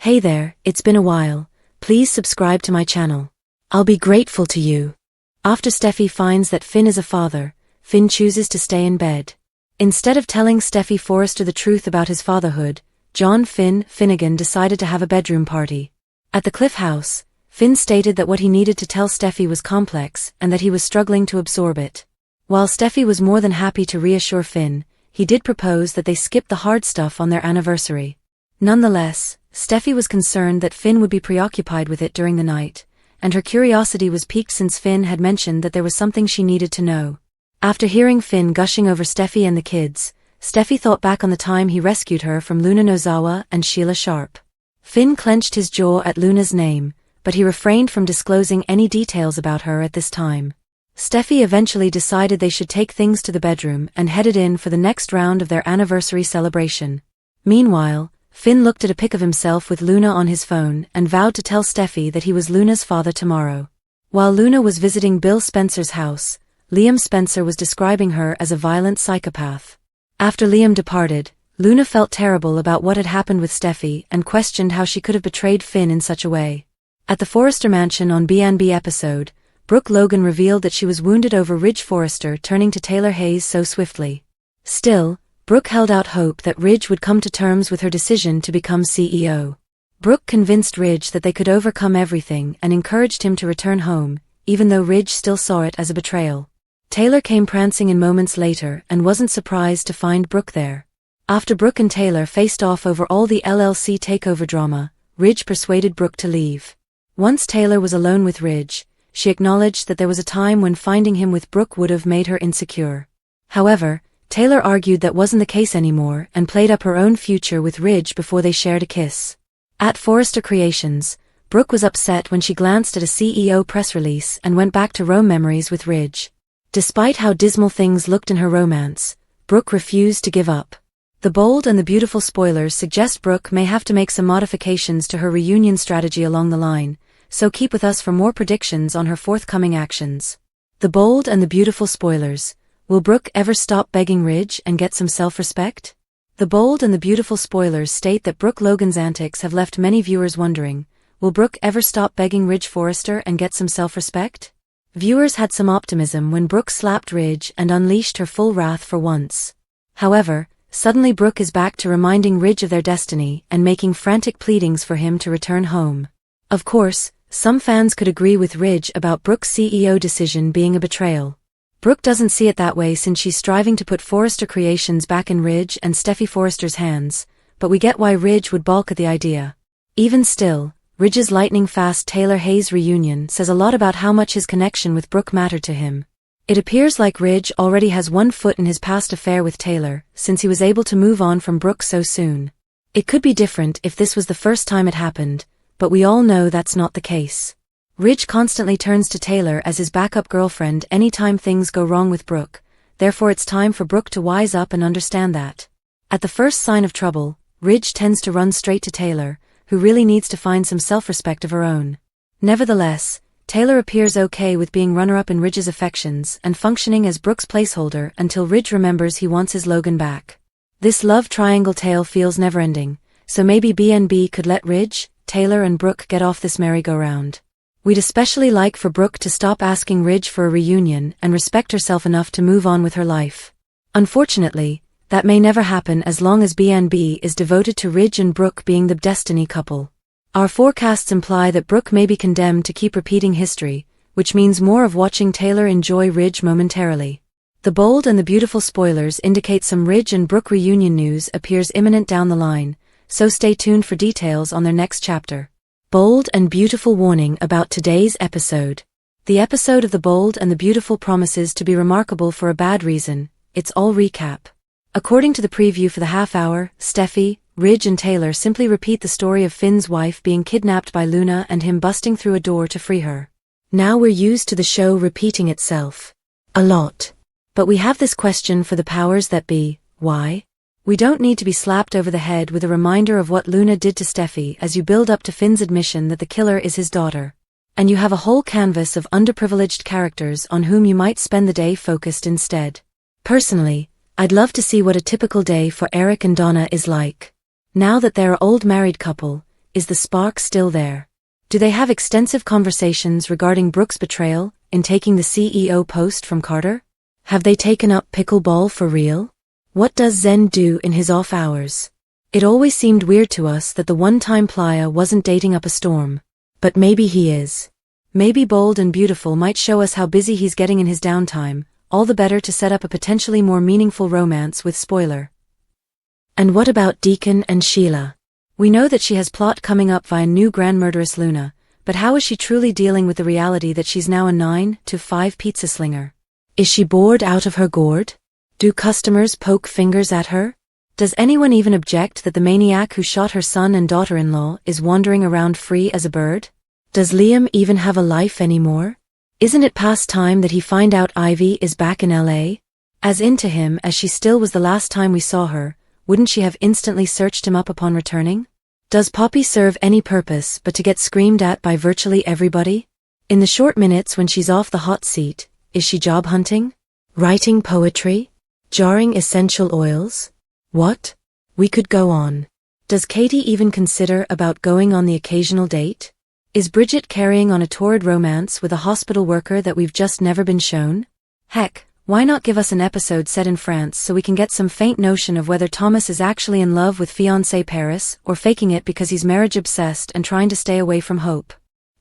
Hey there, it's been a while. Please subscribe to my channel. I'll be grateful to you. After Steffi finds that Finn is a father, Finn chooses to stay in bed. Instead of telling Steffi Forrester the truth about his fatherhood, John Finnegan decided to have a bedroom party. At the Cliff House, Finn stated that what he needed to tell Steffi was complex and that he was struggling to absorb it. While Steffi was more than happy to reassure Finn, he did propose that they skip the hard stuff on their anniversary. Nonetheless, Steffi was concerned that Finn would be preoccupied with it during the night, and her curiosity was piqued since Finn had mentioned that there was something she needed to know. After hearing Finn gushing over Steffi and the kids, Steffi thought back on the time he rescued her from Luna Nozawa and Sheila Sharp. Finn clenched his jaw at Luna's name, but he refrained from disclosing any details about her at this time. Steffi eventually decided they should take things to the bedroom and headed in for the next round of their anniversary celebration. Meanwhile, Finn looked at a pic of himself with Luna on his phone and vowed to tell Steffi that he was Luna's father tomorrow. While Luna was visiting Bill Spencer's house, Liam Spencer was describing her as a violent psychopath. After Liam departed, Luna felt terrible about what had happened with Steffi and questioned how she could have betrayed Finn in such a way. At the Forrester mansion on B&B episode, Brooke Logan revealed that she was wounded over Ridge Forrester turning to Taylor Hayes so swiftly. Still, Brooke held out hope that Ridge would come to terms with her decision to become CEO. Brooke convinced Ridge that they could overcome everything and encouraged him to return home, even though Ridge still saw it as a betrayal. Taylor came prancing in moments later and wasn't surprised to find Brooke there. After Brooke and Taylor faced off over all the LLC takeover drama, Ridge persuaded Brooke to leave. Once Taylor was alone with Ridge, she acknowledged that there was a time when finding him with Brooke would have made her insecure. However, Taylor argued that wasn't the case anymore and played up her own future with Ridge before they shared a kiss. At Forrester Creations, Brooke was upset when she glanced at a CEO press release and went back to Rome memories with Ridge. Despite how dismal things looked in her romance, Brooke refused to give up. The bold and the beautiful spoilers suggest Brooke may have to make some modifications to her reunion strategy along the line, so keep with us for more predictions on her forthcoming actions. The bold and the beautiful spoilers. Will Brooke ever stop begging Ridge and get some self-respect? The bold and the beautiful spoilers state that Brooke Logan's antics have left many viewers wondering, will Brooke ever stop begging Ridge Forrester and get some self-respect? Viewers had some optimism when Brooke slapped Ridge and unleashed her full wrath for once. However, suddenly Brooke is back to reminding Ridge of their destiny and making frantic pleadings for him to return home. Of course, some fans could agree with Ridge about Brooke's CEO decision being a betrayal. Brooke doesn't see it that way since she's striving to put Forrester Creations back in Ridge and Steffi Forrester's hands, but we get why Ridge would balk at the idea. Even still, Ridge's lightning-fast Taylor Hayes reunion says a lot about how much his connection with Brooke mattered to him. It appears like Ridge already has one foot in his past affair with Taylor, since he was able to move on from Brooke so soon. It could be different if this was the first time it happened, but we all know that's not the case. Ridge constantly turns to Taylor as his backup girlfriend anytime things go wrong with Brooke, therefore it's time for Brooke to wise up and understand that. At the first sign of trouble, Ridge tends to run straight to Taylor, who really needs to find some self-respect of her own. Nevertheless, Taylor appears okay with being runner-up in Ridge's affections and functioning as Brooke's placeholder until Ridge remembers he wants his Logan back. This love triangle tale feels never-ending, so maybe B&B could let Ridge, Taylor and Brooke get off this merry-go-round. We'd especially like for Brooke to stop asking Ridge for a reunion and respect herself enough to move on with her life. Unfortunately, that may never happen as long as B&B is devoted to Ridge and Brooke being the destiny couple. Our forecasts imply that Brooke may be condemned to keep repeating history, which means more of watching Taylor enjoy Ridge momentarily. The bold and the beautiful spoilers indicate some Ridge and Brooke reunion news appears imminent down the line, so stay tuned for details on their next chapter. Bold and beautiful warning about today's episode. The episode of The Bold and the Beautiful promises to be remarkable for a bad reason. It's all recap. According to the preview for the half hour, Steffi, Ridge and Taylor simply repeat the story of Finn's wife being kidnapped by Luna and him busting through a door to free her. Now we're used to the show repeating itself. A lot. But we have this question for the powers that be, why? We don't need to be slapped over the head with a reminder of what Luna did to Steffi as you build up to Finn's admission that the killer is his daughter. And you have a whole canvas of underprivileged characters on whom you might spend the day focused instead. Personally, I'd love to see what a typical day for Eric and Donna is like. Now that they're an old married couple, Is the spark still there? Do they have extensive conversations regarding Brooke's betrayal in taking the CEO post from Carter? Have they taken up pickleball for real? What does Zen do in his off hours? It always seemed weird to us that the one-time playa wasn't dating up a storm. But maybe he is. Maybe Bold and Beautiful might show us how busy he's getting in his downtime, all the better to set up a potentially more meaningful romance with spoiler. And what about Deacon and Sheila? We know that she has plot coming up via new grand murderess Luna, but how is she truly dealing with the reality that she's now a 9 to 5 pizza slinger? Is she bored out of her gourd? Do customers poke fingers at her? Does anyone even object that the maniac who shot her son and daughter-in-law is wandering around free as a bird? Does Liam even have a life anymore? Isn't it past time that he find out Ivy is back in LA? As into him as she still was the last time we saw her, wouldn't she have instantly searched him up upon returning? Does Poppy serve any purpose but to get screamed at by virtually everybody? In the short minutes when she's off the hot seat, is she job hunting? Writing poetry? Jarring essential oils? What? We could go on. Does Katie even consider about going on the occasional date? Is Bridget carrying on a torrid romance with a hospital worker that we've just never been shown? Heck, why not give us an episode set in France so we can get some faint notion of whether Thomas is actually in love with fiancée Paris or faking it because he's marriage-obsessed and trying to stay away from Hope?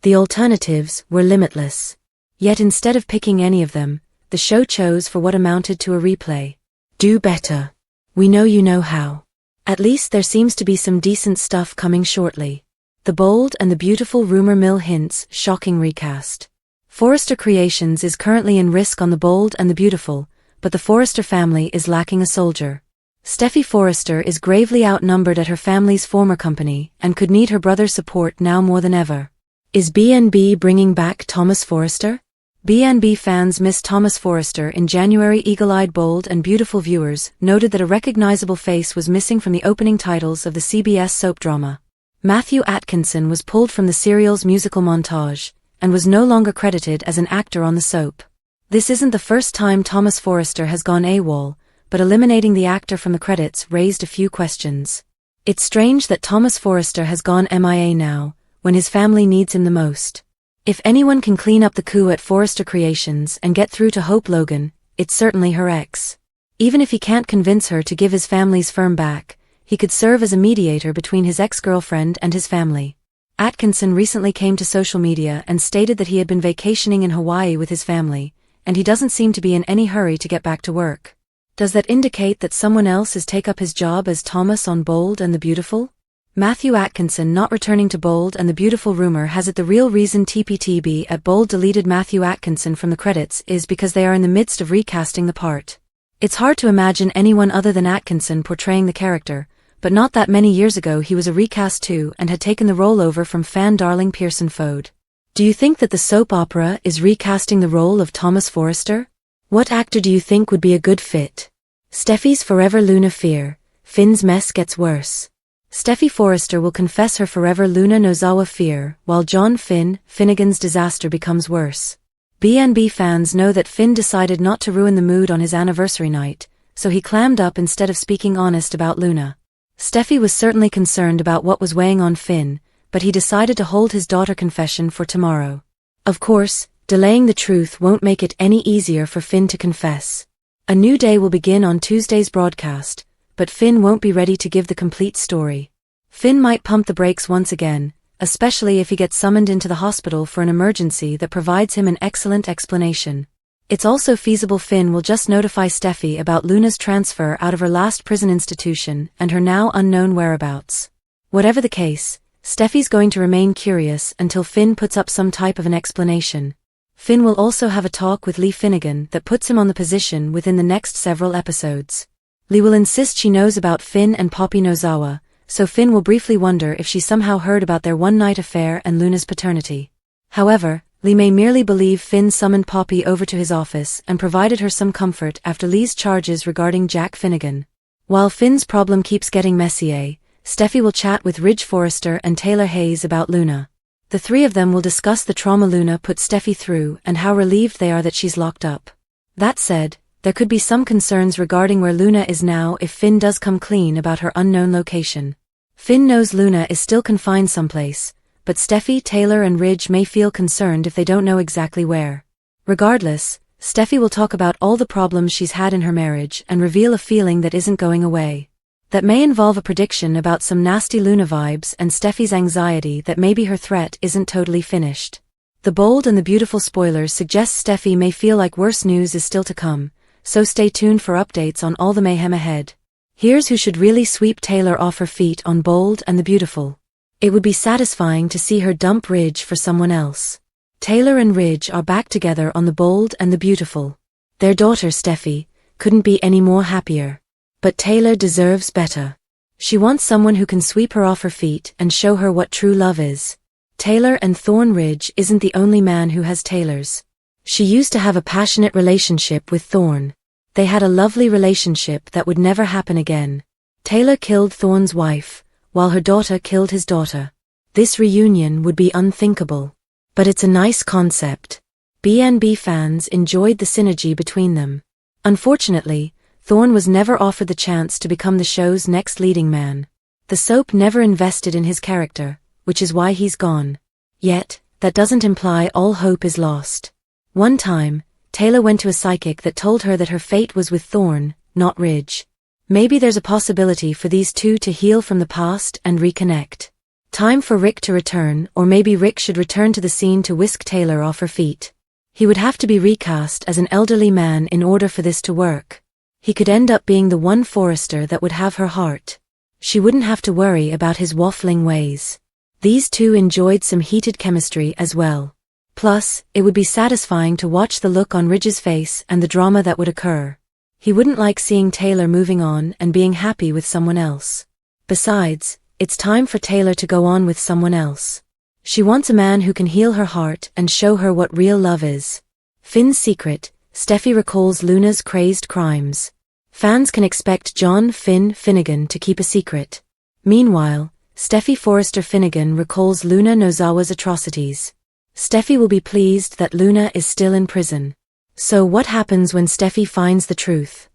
The alternatives were limitless. Yet instead of picking any of them, the show chose for what amounted to a replay. Do better. We know you know how. At least there seems to be some decent stuff coming shortly. The Bold and the Beautiful rumor mill hints shocking recast. Forrester Creations is currently in risk on The Bold and the Beautiful, but the Forrester family is lacking a soldier. Steffi Forrester is gravely outnumbered at her family's former company and could need her brother's support now more than ever. Is B&B bringing back Thomas Forrester? B&B fans missed Thomas Forrester in January. Eagle-eyed Bold and Beautiful viewers noted that a recognizable face was missing from the opening titles of the CBS soap drama. Matthew Atkinson was pulled from the serial's musical montage, and was no longer credited as an actor on the soap. This isn't the first time Thomas Forrester has gone AWOL, but eliminating the actor from the credits raised a few questions. It's strange that Thomas Forrester has gone MIA now, when his family needs him the most. If anyone can clean up the coup at Forrester Creations and get through to Hope Logan, it's certainly her ex. Even if he can't convince her to give his family's firm back, he could serve as a mediator between his ex-girlfriend and his family. Atkinson recently came to social media and stated that he had been vacationing in Hawaii with his family, and he doesn't seem to be in any hurry to get back to work. Does that indicate that someone else is take up his job as Thomas on Bold and the Beautiful? Matthew Atkinson not returning to Bold and the Beautiful rumor has it the real reason TPTB at Bold deleted Matthew Atkinson from the credits is because they are in the midst of recasting the part. It's hard to imagine anyone other than Atkinson portraying the character, but not that many years ago he was a recast too and had taken the role over from fan darling Pearson Fode. Do you think that the soap opera is recasting the role of Thomas Forrester? What actor do you think would be a good fit? Steffi's forever Luna fear, Finn's mess gets worse. Steffi Forrester will confess her forever Luna Nozawa fear, while John Finnegan's disaster becomes worse. B&B fans know that Finn decided not to ruin the mood on his anniversary night, so he clammed up instead of speaking honest about Luna. Steffi was certainly concerned about what was weighing on Finn, but he decided to hold his daughter confession for tomorrow. Of course, delaying the truth won't make it any easier for Finn to confess. A new day will begin on Tuesday's broadcast, but Finn won't be ready to give the complete story. Finn might pump the brakes once again, especially if he gets summoned into the hospital for an emergency that provides him an excellent explanation. It's also feasible Finn will just notify Steffi about Luna's transfer out of her last prison institution and her now unknown whereabouts. Whatever the case, Steffi's going to remain curious until Finn puts up some type of an explanation. Finn will also have a talk with Lee Finnegan that puts him on the position within the next several episodes. Lee will insist she knows about Finn and Poppy Nozawa, so Finn will briefly wonder if she somehow heard about their one-night affair and Luna's paternity. However, Lee may merely believe Finn summoned Poppy over to his office and provided her some comfort after Lee's charges regarding Jack Finnegan. While Finn's problem keeps getting messier, Steffi will chat with Ridge Forrester and Taylor Hayes about Luna. The three of them will discuss the trauma Luna put Steffi through and how relieved they are that she's locked up. That said, there could be some concerns regarding where Luna is now if Finn does come clean about her unknown location. Finn knows Luna is still confined someplace, but Steffi, Taylor and Ridge may feel concerned if they don't know exactly where. Regardless, Steffi will talk about all the problems she's had in her marriage and reveal a feeling that isn't going away. That may involve a prediction about some nasty Luna vibes and Steffi's anxiety that maybe her threat isn't totally finished. The bold and the beautiful spoilers suggest Steffi may feel like worse news is still to come, so stay tuned for updates on all the mayhem ahead. Here's who should really sweep Taylor off her feet on Bold and the Beautiful. It would be satisfying to see her dump Ridge for someone else. Taylor and Ridge are back together on the Bold and the Beautiful. Their daughter Steffi couldn't be any more happier. But Taylor deserves better. She wants someone who can sweep her off her feet and show her what true love is. Taylor and Thorn Ridge isn't the only man who has Taylors. She used to have a passionate relationship with Thorn. They had a lovely relationship that would never happen again. Taylor killed Thorn's wife, while her daughter killed his daughter. This reunion would be unthinkable. But it's a nice concept. B&B fans enjoyed the synergy between them. Unfortunately, Thorn was never offered the chance to become the show's next leading man. The soap never invested in his character, which is why he's gone. Yet, that doesn't imply all hope is lost. One time, Taylor went to a psychic that told her that her fate was with Thorn, not Ridge. Maybe there's a possibility for these two to heal from the past and reconnect. Time for Rick to return, or maybe Rick should return to the scene to whisk Taylor off her feet. He would have to be recast as an elderly man in order for this to work. He could end up being the one Forrester that would have her heart. She wouldn't have to worry about his waffling ways. These two enjoyed some heated chemistry as well. Plus, it would be satisfying to watch the look on Ridge's face and the drama that would occur. He wouldn't like seeing Taylor moving on and being happy with someone else. Besides, it's time for Taylor to go on with someone else. She wants a man who can heal her heart and show her what real love is. Finn's secret, Steffi recalls Luna's crazed crimes. Fans can expect John Finnegan to keep a secret. Meanwhile, Steffi Forrester Finnegan recalls Luna Nozawa's atrocities. Steffi will be pleased that Luna is still in prison. So what happens when Steffi finds the truth?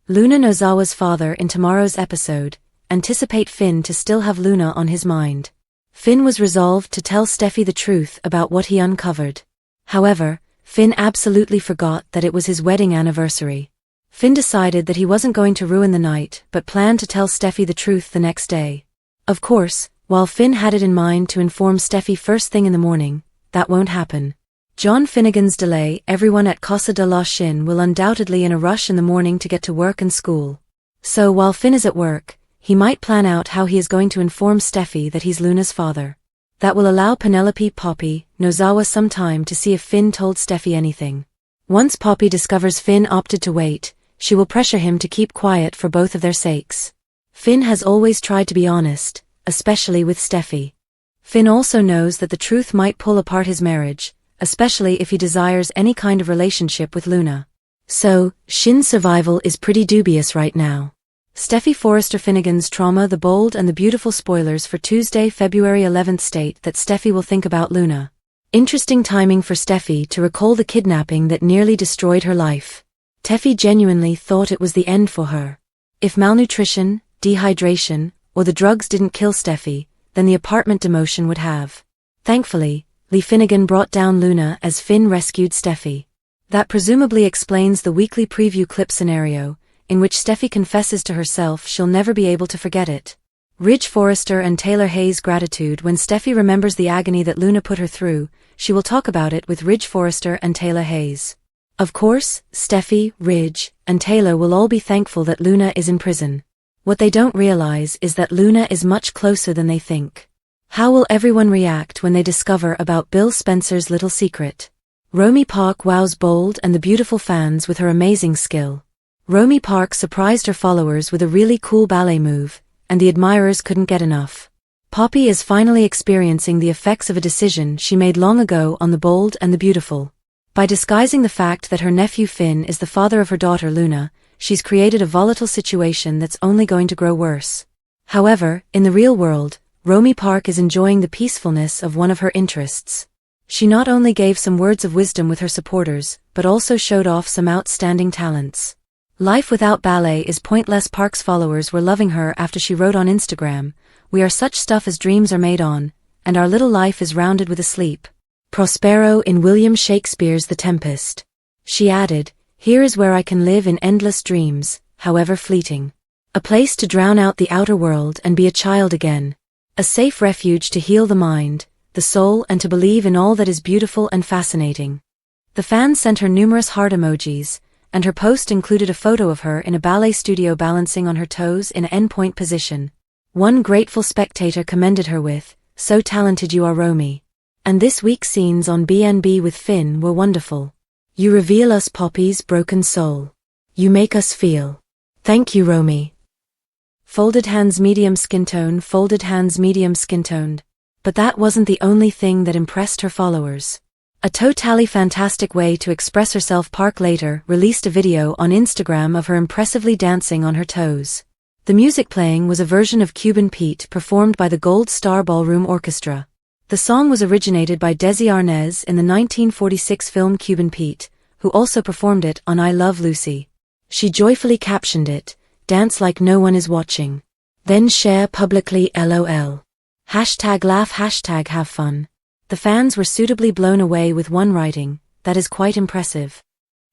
Luna Nozawa's father in tomorrow's episode, anticipate Finn to still have Luna on his mind. Finn was resolved to tell Steffi the truth about what he uncovered. However, Finn absolutely forgot that it was his wedding anniversary. Finn decided that he wasn't going to ruin the night but planned to tell Steffi the truth the next day. Of course, while Finn had it in mind to inform Steffi first thing in the morning, that won't happen. John Finnegan's delay everyone at Casa de la Chine will undoubtedly in a rush in the morning to get to work and school. So while Finn is at work, he might plan out how he is going to inform Steffi that he's Luna's father. That will allow Penelope Poppy Nozawa some time to see if Finn told Steffi anything. Once Poppy discovers Finn opted to wait, she will pressure him to keep quiet for both of their sakes. Finn has always tried to be honest, especially with Steffi. Finn also knows that the truth might pull apart his marriage, especially if he desires any kind of relationship with Luna. So, Shin's survival is pretty dubious right now. Steffi Forrester Finnegan's trauma. The Bold and the Beautiful spoilers for Tuesday, February 11th state that Steffi will think about Luna. Interesting timing for Steffi to recall the kidnapping that nearly destroyed her life. Steffi genuinely thought it was the end for her. If malnutrition, dehydration, or the drugs didn't kill Steffi, then the apartment demotion would have. Thankfully, Lee Finnegan brought down Luna as Finn rescued Steffi. That presumably explains the weekly preview clip scenario, in which Steffi confesses to herself she'll never be able to forget it. Ridge Forrester and Taylor Hayes' gratitude. When Steffi remembers the agony that Luna put her through, she will talk about it with Ridge Forrester and Taylor Hayes. Of course, Steffi, Ridge, and Taylor will all be thankful that Luna is in prison. What they don't realize is that Luna is much closer than they think. How will everyone react when they discover about Bill Spencer's little secret? Romy Park wows Bold and the Beautiful fans with her amazing skill. Romy Park surprised her followers with a really cool ballet move, and the admirers couldn't get enough. Poppy is finally experiencing the effects of a decision she made long ago on the Bold and the Beautiful. By disguising the fact that her nephew Finn is the father of her daughter Luna, she's created a volatile situation that's only going to grow worse. However, in the real world, Romy Park is enjoying the peacefulness of one of her interests. She not only gave some words of wisdom with her supporters, but also showed off some outstanding talents. Life without ballet is pointless. Park's followers were loving her after she wrote on Instagram, We are such stuff as dreams are made on, and our little life is rounded with a sleep. Prospero in William Shakespeare's The Tempest. She added, "Here is where I can live in endless dreams, however fleeting. A place to drown out the outer world and be a child again. A safe refuge to heal the mind, the soul, and to believe in all that is beautiful and fascinating." The fans sent her numerous heart emojis, and her post included a photo of her in a ballet studio balancing on her toes in an endpoint position. One grateful spectator commended her with, "So talented you are, Romy. And this week's scenes on BNB with Finn were wonderful. You reveal us Poppy's broken soul. You make us feel. Thank you, Romy." Folded hands medium skin tone, folded hands medium skin toned. But that wasn't the only thing that impressed her followers. A totally fantastic way to express herself. Park later released a video on Instagram of her impressively dancing on her toes. The music playing was a version of Cuban Pete performed by the Gold Star Ballroom Orchestra. The song was originated by Desi Arnaz in the 1946 film Cuban Pete, who also performed it on I Love Lucy. She joyfully captioned it, "Dance like no one is watching. Then share publicly LOL. Hashtag laugh, hashtag have fun." The fans were suitably blown away with one writing, "That is quite impressive."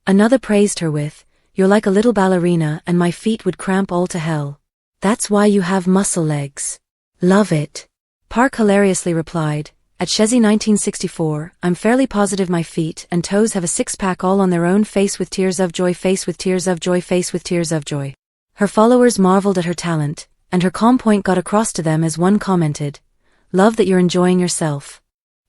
Another praised her with, "You're like a little ballerina and my feet would cramp all to hell. That's why you have muscle legs. Love it." Park hilariously replied, "At Shezi 1964, I'm fairly positive my feet and toes have a six-pack all on their own. Face with tears of joy, face with tears of joy, face with tears of joy." Her followers marveled at her talent, and her calm point got across to them as one commented, "Love that you're enjoying yourself."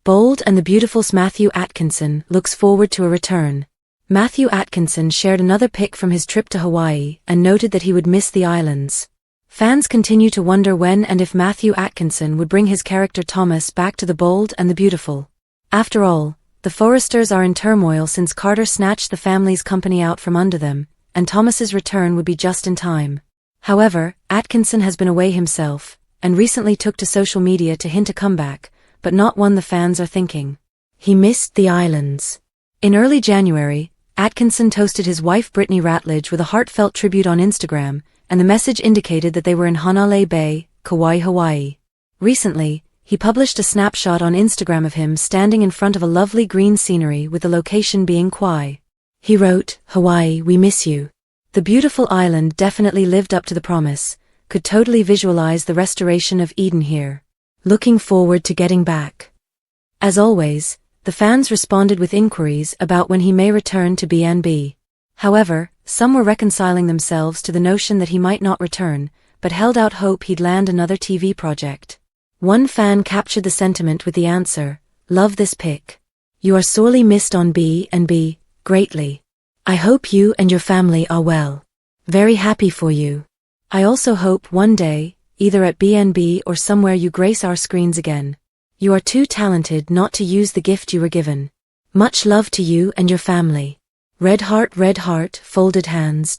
Bold and the Beautiful's Matthew Atkinson looks forward to a return. Matthew Atkinson shared another pic from his trip to Hawaii and noted that he would miss the islands. Fans continue to wonder when and if Matthew Atkinson would bring his character Thomas back to The Bold and the Beautiful. After all, the Forresters are in turmoil since Carter snatched the family's company out from under them, and Thomas's return would be just in time. However, Atkinson has been away himself, and recently took to social media to hint a comeback, but not one the fans are thinking. He missed the islands. In early January, Atkinson toasted his wife Brittany Ratledge with a heartfelt tribute on Instagram, and the message indicated that they were in Hanalei Bay, Kauai, Hawaii. Recently, he published a snapshot on Instagram of him standing in front of a lovely green scenery with the location being Kauai. He wrote, "Hawaii, we miss you. The beautiful island definitely lived up to the promise, could totally visualize the restoration of Eden here. Looking forward to getting back." As always, the fans responded with inquiries about when he may return to BNB. However, some were reconciling themselves to the notion that he might not return, but held out hope he'd land another TV project. One fan captured the sentiment with the answer, "Love this pic. You are sorely missed on B&B, greatly. I hope you and your family are well. Very happy for you. I also hope one day, either at BNB or somewhere, you grace our screens again. You are too talented not to use the gift you were given. Much love to you and your family. Red heart, folded hands.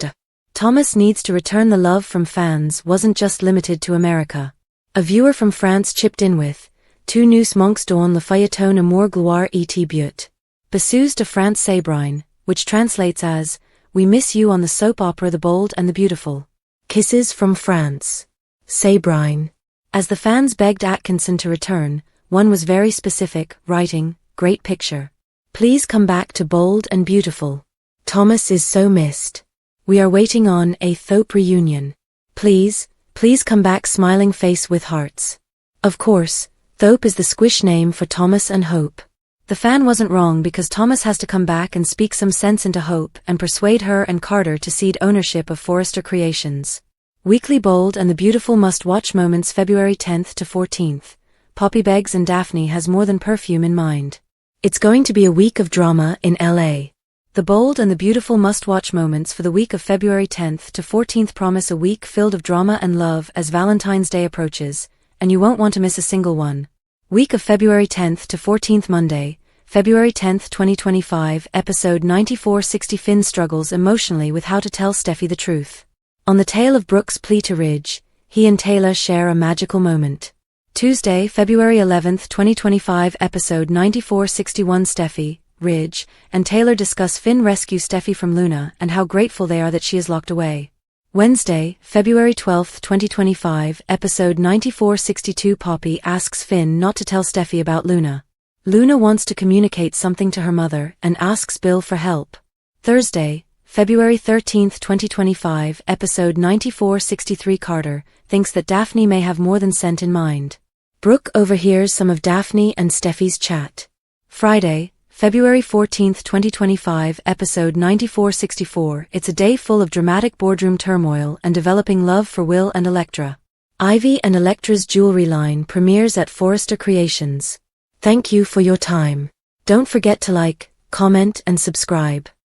Thomas needs to return. The love from fans wasn't just limited to America. A viewer from France chipped in with, "Two nous manques dans le feuilleton amour gloire et but. Besous de France Sabrine," which translates as, "We miss you on the soap opera The Bold and the Beautiful. Kisses from France. Sabrine." As the fans begged Atkinson to return, one was very specific, writing, "Great picture. Please come back to Bold and Beautiful. Thomas is so missed. We are waiting on a Thope reunion. Please come back." Smiling face with hearts. Of course, Thope is the squish name for Thomas and Hope. The fan wasn't wrong because Thomas has to come back and speak some sense into Hope and persuade her and Carter to cede ownership of Forrester Creations. Weekly Bold and the Beautiful must-watch moments February 10th to 14th. Poppy begs and Daphne has more than perfume in mind. It's going to be a week of drama in LA. The Bold and the Beautiful must-watch moments for the week of February 10th to 14th promise a week filled of drama and love as Valentine's Day approaches, and you won't want to miss a single one. Week of February 10th to 14th Monday, February 10th, 2025, episode 9460. Finn struggles emotionally with how to tell Steffi the truth. On the tail of Brooke's plea to Ridge, he and Taylor share a magical moment. Tuesday, February 11th, 2025, episode 9461. Steffi, Ridge, and Taylor discuss Finn rescue Steffi from Luna and how grateful they are that she is locked away. Wednesday, February 12, 2025, episode 9462. Poppy asks Finn not to tell Steffi about Luna. Luna wants to communicate something to her mother and asks Bill for help. Thursday, February 13, 2025, episode 9463. Carter thinks that Daphne may have more than scent in mind. Brooke overhears some of Daphne and Steffi's chat. Friday, February 14, 2025, episode 9464. It's a day full of dramatic boardroom turmoil and developing love for Will and Electra. Ivy and Electra's jewelry line premieres at Forrester Creations. Thank you for your time. Don't forget to like, comment and subscribe.